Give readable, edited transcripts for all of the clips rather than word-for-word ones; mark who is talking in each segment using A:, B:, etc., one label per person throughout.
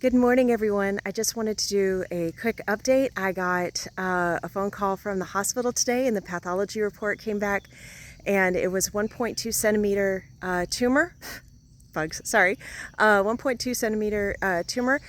A: Good morning, everyone. I just wanted to do a quick update. I got a phone call from the hospital today, and the pathology report came back, and it was 1.2 centimeter tumor. Bugs, sorry. 1.2 centimeter tumor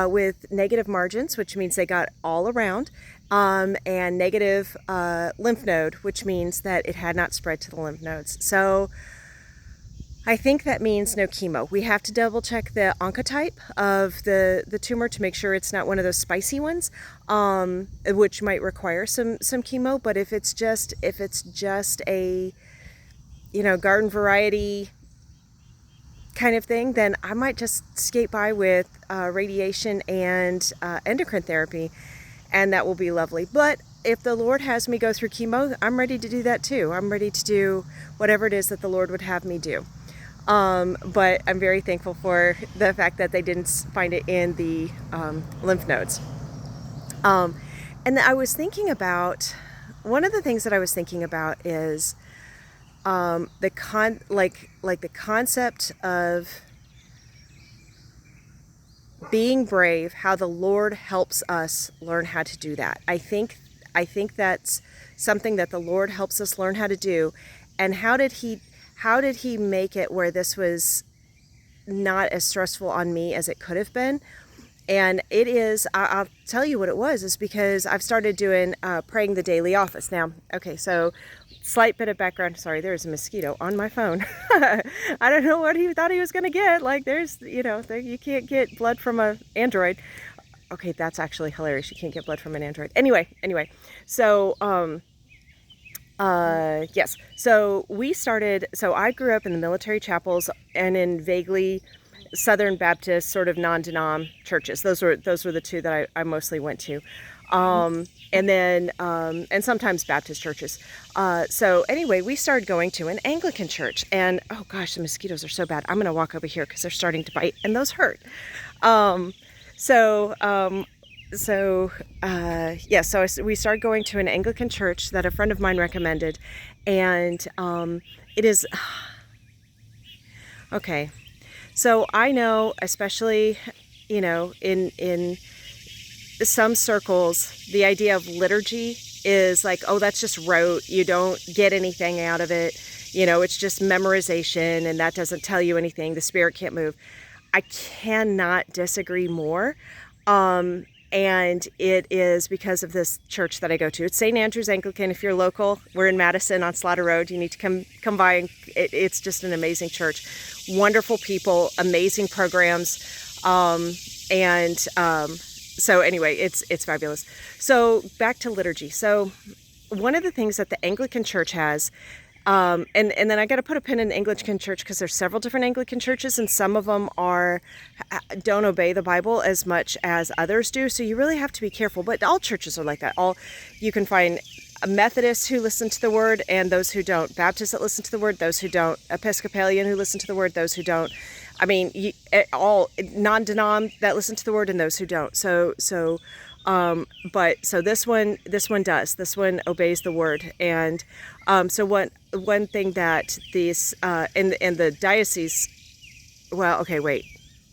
A: with negative margins, which means they got all around, and negative lymph node, which means that it had not spread to the lymph nodes. So I think that means no chemo. We have to double check the oncotype of the tumor to make sure it's not one of those spicy ones, which might require some chemo. But if it's just a garden variety kind of thing, then I might just skate by with radiation and endocrine therapy, and that will be lovely. But if the Lord has me go through chemo, I'm ready to do that too. I'm ready to do whatever it is that the Lord would have me do. But I'm very thankful for the fact that they didn't find it in the lymph nodes. And I was thinking about, one of the things that I was thinking about is the concept of being brave, how the Lord helps us learn how to do that. I think that's something that the Lord helps us learn how to do. And how did he make it where this was not as stressful on me as it could have been? And it is, I'll tell you what it was, is because I've started doing praying the daily office. Now, okay, so slight bit of background. Sorry, there's a mosquito on my phone. I don't know what he thought he was going to get. Like there's, you can't get blood from an Android. Okay, that's actually hilarious. You can't get blood from an Android. Anyway, so, yes. So I grew up in the military chapels and in vaguely Southern Baptist sort of non-denom churches. Those were the two that I mostly went to. And then, and sometimes Baptist churches. So anyway, we started going to an Anglican church, and oh gosh, the mosquitoes are so bad. I'm going to walk over here because they're starting to bite and those hurt. We started going to an Anglican church that a friend of mine recommended, and it is okay. So I know, especially in some circles, the idea of liturgy is like, oh, that's just rote. You don't get anything out of it. It's just memorization, and that doesn't tell you anything. The Spirit can't move. I cannot disagree more. And it is because of this church that I go to. It's St. Andrew's Anglican. If you're local, we're in Madison on Slaughter Road. You need to come by, and it's just an amazing church. Wonderful people, amazing programs, so anyway, it's fabulous. So back to liturgy. So one of the things that the Anglican Church has, and then I got to put a pin in the Anglican Church because there's several different Anglican churches, and some of them don't obey the Bible as much as others do. So you really have to be careful. But all churches are like that. You can find Methodists who listen to the Word and those who don't. Baptists that listen to the Word, those who don't. Episcopalian who listen to the Word, those who don't. I mean, all non-denom that listen to the Word and those who don't. So this one does. This one obeys the Word. And so one thing that these in the diocese, well, okay, wait.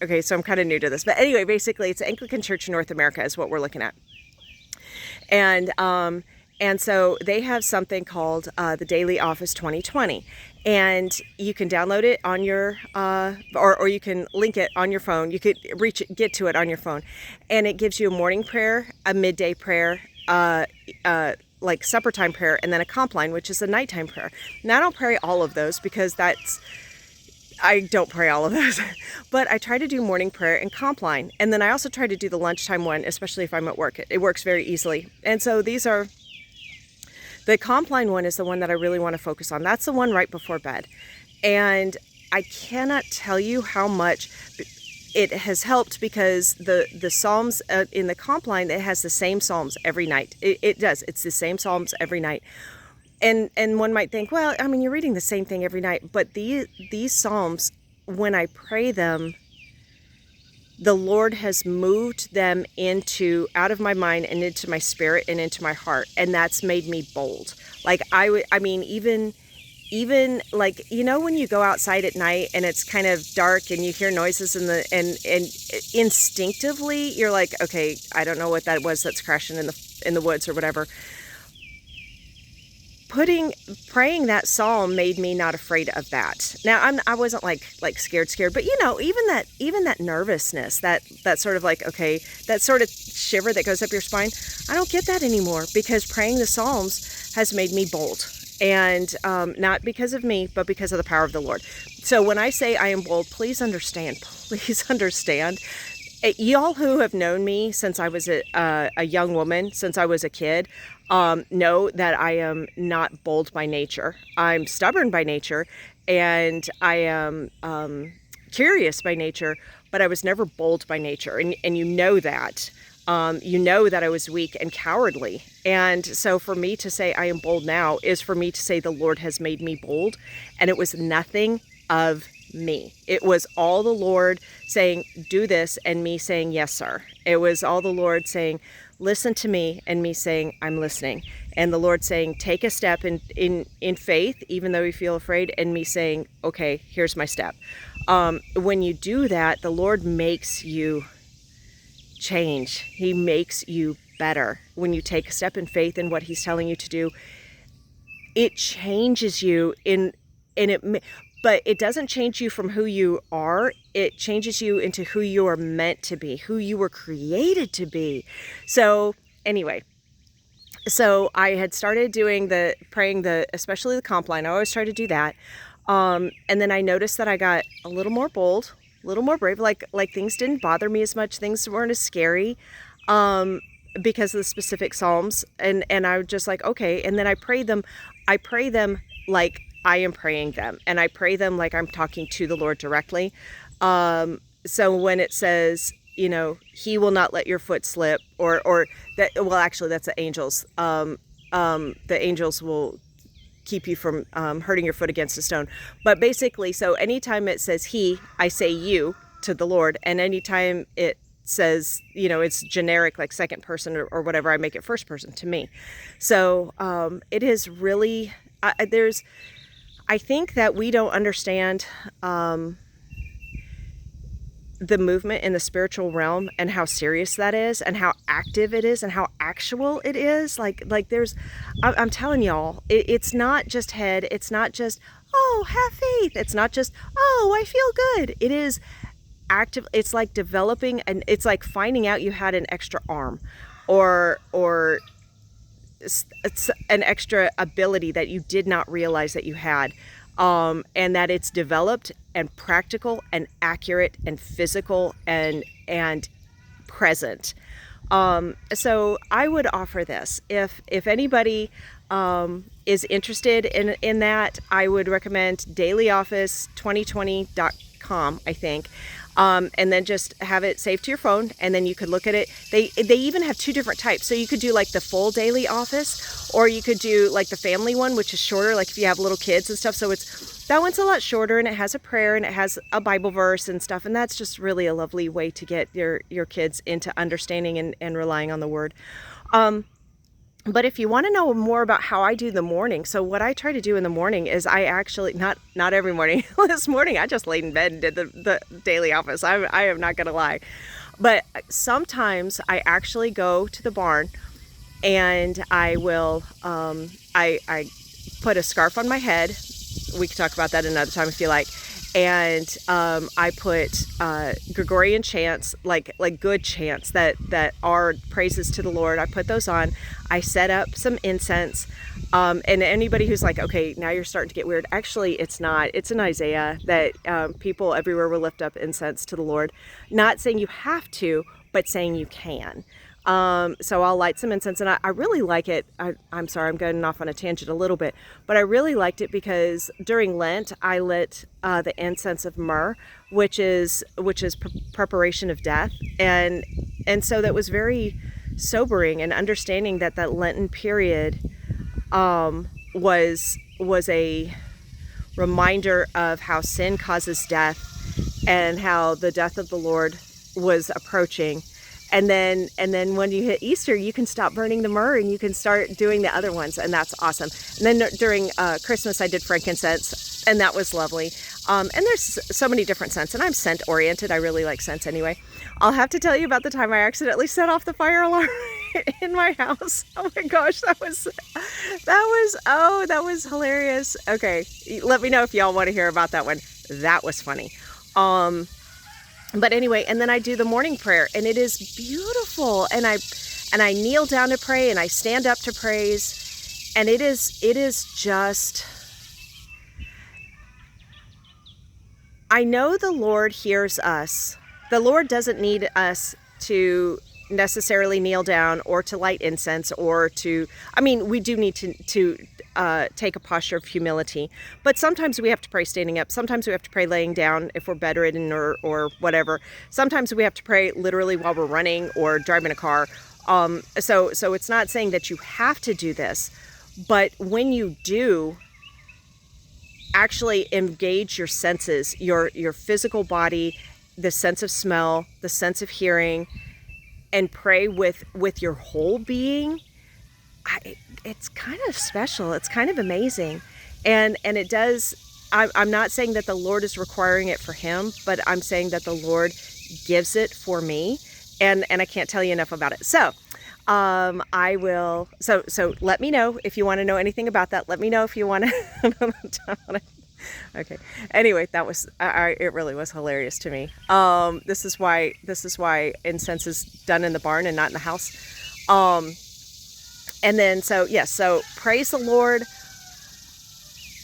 A: Okay, so I'm kind of new to this. But anyway, basically it's the Anglican Church in North America is what we're looking at. And so they have something called the Daily Office 2020. And you can download it on your, or you can link it on your phone. You could get to it on your phone. And it gives you a morning prayer, a midday prayer, like supper time prayer, and then a compline, which is a nighttime prayer. Now I don't pray all of those because I don't pray all of those. But I try to do morning prayer and compline. And then I also try to do the lunchtime one, especially if I'm at work. It works very easily. And so the compline one is the one that I really want to focus on. That's the one right before bed. And I cannot tell you how much it has helped because the Psalms in the compline, it has the same Psalms every night. It does. It's the same Psalms every night. And one might think, well, I mean, you're reading the same thing every night. But these Psalms, when I pray them, the Lord has moved them out of my mind and into my spirit and into my heart. And that's made me bold. Like I mean, even even like, when you go outside at night and it's kind of dark and you hear noises and instinctively you're like, okay, I don't know what that was that's crashing in the woods or whatever. Praying that psalm made me not afraid of that. Now I wasn't like scared, but even that nervousness, that sort of like, okay, that sort of shiver that goes up your spine, I don't get that anymore, because praying the psalms has made me bold. And not because of me, but because of the power of the Lord. So when I say I am bold, please understand, y'all who have known me since I was a young woman, since I was a kid, know that I am not bold by nature. I'm stubborn by nature, and I am curious by nature, but I was never bold by nature. And you know that. You know that I was weak and cowardly. And so for me to say I am bold now is for me to say the Lord has made me bold, and it was nothing of me. It was all the Lord saying, do this, and me saying, yes, sir. It was all the Lord saying, listen to me, and me saying, I'm listening. And the Lord saying, take a step in faith, even though you feel afraid, and me saying, okay, here's my step. When you do that, the Lord makes you change. He makes you better. When you take a step in faith in what he's telling you to do, it changes you but it doesn't change you from who you are. It changes you into who you are meant to be, who you were created to be. So anyway, so I had started doing praying especially the comp line. I always try to do that. And then I noticed that I got a little more bold, a little more brave, like things didn't bother me as much. Things weren't as scary, because of the specific Psalms. And I was just like, okay. And then I pray them like I am praying them, and I pray them like I'm talking to the Lord directly. So when it says, he will not let your foot slip, or that, well, actually that's the angels. The angels will keep you from hurting your foot against a stone. But basically, so anytime it says he, I say you to the Lord. And anytime it says, it's generic, like second person or whatever, I make it first person to me. So it is really, I think that we don't understand the movement in the spiritual realm and how serious that is, and how active it is, and how actual it is. Like I'm telling y'all, it's not just head. It's not just, oh, have faith. It's not just, oh, I feel good. It is active. It's like developing, and it's like finding out you had an extra arm, or it's an extra ability that you did not realize that you had. And that it's developed and practical and accurate and physical and present. So I would offer this. If anybody is interested in that, I would recommend dailyoffice2020.com, I think. And then just have it saved to your phone, and then you could look at it. They even have two different types. So you could do like the full daily office, or you could do like the family one, which is shorter, like if you have little kids and stuff. So that one's a lot shorter, and it has a prayer, and it has a Bible verse and stuff. And that's just really a lovely way to get your kids into understanding and relying on the Word. But if you want to know more about how I do the morning, so what I try to do in the morning is I actually, not every morning, this morning I just laid in bed and did the daily office. I am not going to lie. But sometimes I actually go to the barn, and I will, I put a scarf on my head. We can talk about that another time if you like. And I put Gregorian chants, like good chants that are praises to the Lord. I put those on. I set up some incense. And anybody who's like, okay, now you're starting to get weird. Actually, it's not. It's in Isaiah that people everywhere will lift up incense to the Lord. Not saying you have to, but saying you can. So I'll light some incense, and I really like it. I'm sorry, I'm going off on a tangent a little bit, but I really liked it because during Lent, I lit the incense of myrrh, which is preparation of death. And so that was very sobering, and understanding that Lenten period, was a reminder of how sin causes death, and how the death of the Lord was approaching. And then when you hit Easter, you can stop burning the myrrh and you can start doing the other ones, and that's awesome. And then during Christmas, I did frankincense, and that was lovely. And there's so many different scents, and I'm scent oriented. I really like scents anyway. I'll have to tell you about the time I accidentally set off the fire alarm in my house. Oh my gosh, that was hilarious. Okay, let me know if y'all want to hear about that one. That was funny. But anyway, and then I do the morning prayer, and it is beautiful. And I kneel down to pray, and I stand up to praise, and it is just, I know the Lord hears us. The Lord doesn't need us to necessarily kneel down or to light incense or to, I mean, we do need to take a posture of humility, but sometimes we have to pray standing up. Sometimes we have to pray laying down if we're bedridden or whatever. Sometimes we have to pray literally while we're running or driving a car. So it's not saying that you have to do this, but when you do, actually engage your senses, your physical body, the sense of smell, the sense of hearing, and pray with your whole being. It's kind of special. It's kind of amazing. And it does, I'm not saying that the Lord is requiring it for him, but I'm saying that the Lord gives it for me. And I can't tell you enough about it. So I will, so let me know if you want to know anything about that. Let me know if you want to, okay. Anyway, that was, it really was hilarious to me. This is why incense is done in the barn and not in the house. And then, so yes, so praise the Lord.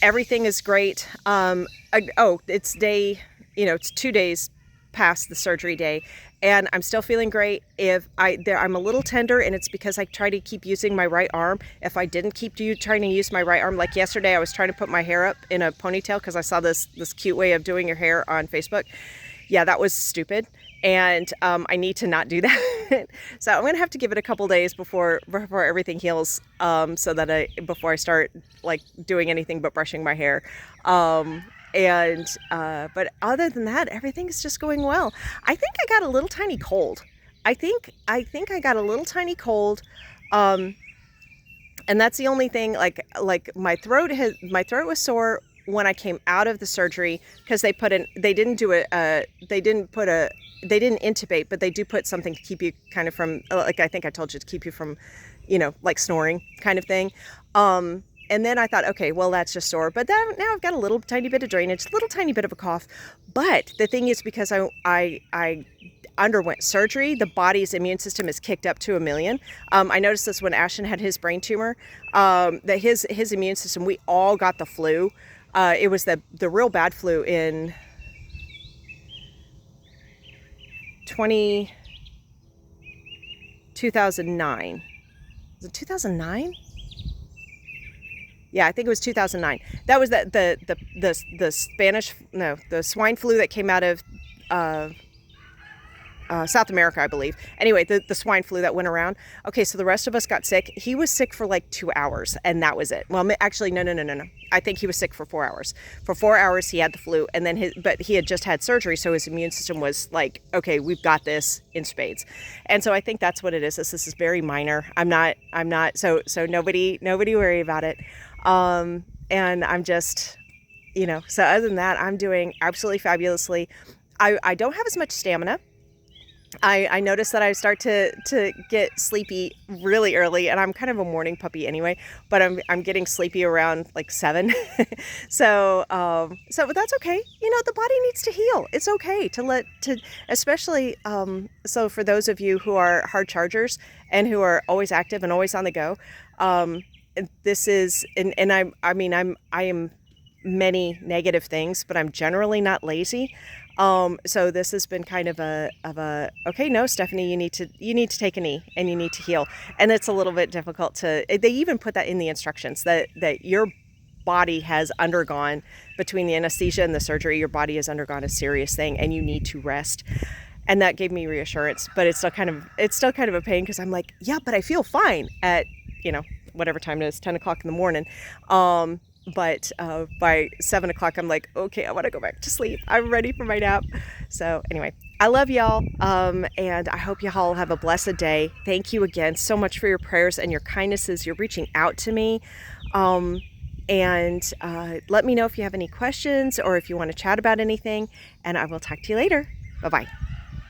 A: Everything is great. It's it's 2 days past the surgery day, and I'm still feeling great. I'm a little tender, and it's because I try to keep using my right arm. If I didn't keep trying to use my right arm, like yesterday, I was trying to put my hair up in a ponytail because I saw this cute way of doing your hair on Facebook. Yeah, that was stupid, and I need to not do that. So I'm gonna have to give it a couple days before everything heals, so that before I start like doing anything but brushing my hair. But other than that, everything is just going well. I think I got a little tiny cold. I think I got a little tiny cold. And that's the only thing, like my throat was sore when I came out of the surgery, because they didn't intubate, but they do put something to keep you kind of from, like I think I told you, to keep you from, like snoring kind of thing. And then I thought, okay, well, that's just sore. But now I've got a little tiny bit of drainage, a little tiny bit of a cough. But the thing is, because I underwent surgery, the body's immune system is kicked up to 1,000,000. I noticed this when Ashton had his brain tumor, that his immune system, we all got the flu. It was the real bad flu in 2009. Was it 2009? Yeah, I think it was 2009. That was the swine flu that came out of South America, I believe. Anyway, the swine flu that went around. Okay, so the rest of us got sick. He was sick for like 2 hours, and that was it. Well, actually, no. I think he was sick for 4 hours. For 4 hours, he had the flu, and then but he had just had surgery, so his immune system was like, okay, we've got this in spades. And so I think that's what it is. This is very minor. I'm not. So nobody worry about it. And I'm just, So other than that, I'm doing absolutely fabulously. I don't have as much stamina. I noticed that I start to get sleepy really early, and I'm kind of a morning puppy anyway, but I'm getting sleepy around like 7. So that's okay. The body needs to heal. It's okay especially, so for those of you who are hard chargers and who are always active and always on the go, this is, and I am many negative things, but I'm generally not lazy. So this has been kind of a okay, no, Stephanie, you need to take a knee and you need to heal. And it's a little bit difficult they even put that in the instructions, that your body has undergone, between the anesthesia and the surgery, your body has undergone a serious thing and you need to rest. And that gave me reassurance, but it's still kind of a pain, because I'm like, yeah, but I feel fine at, whatever time it is, 10 o'clock in the morning. But by 7 o'clock, I'm like, okay, I want to go back to sleep. I'm ready for my nap. So anyway, I love y'all, and I hope y'all have a blessed day. Thank you again so much for your prayers and your kindnesses. You're reaching out to me. And let me know if you have any questions or if you want to chat about anything, and I will talk to you later. Bye-bye.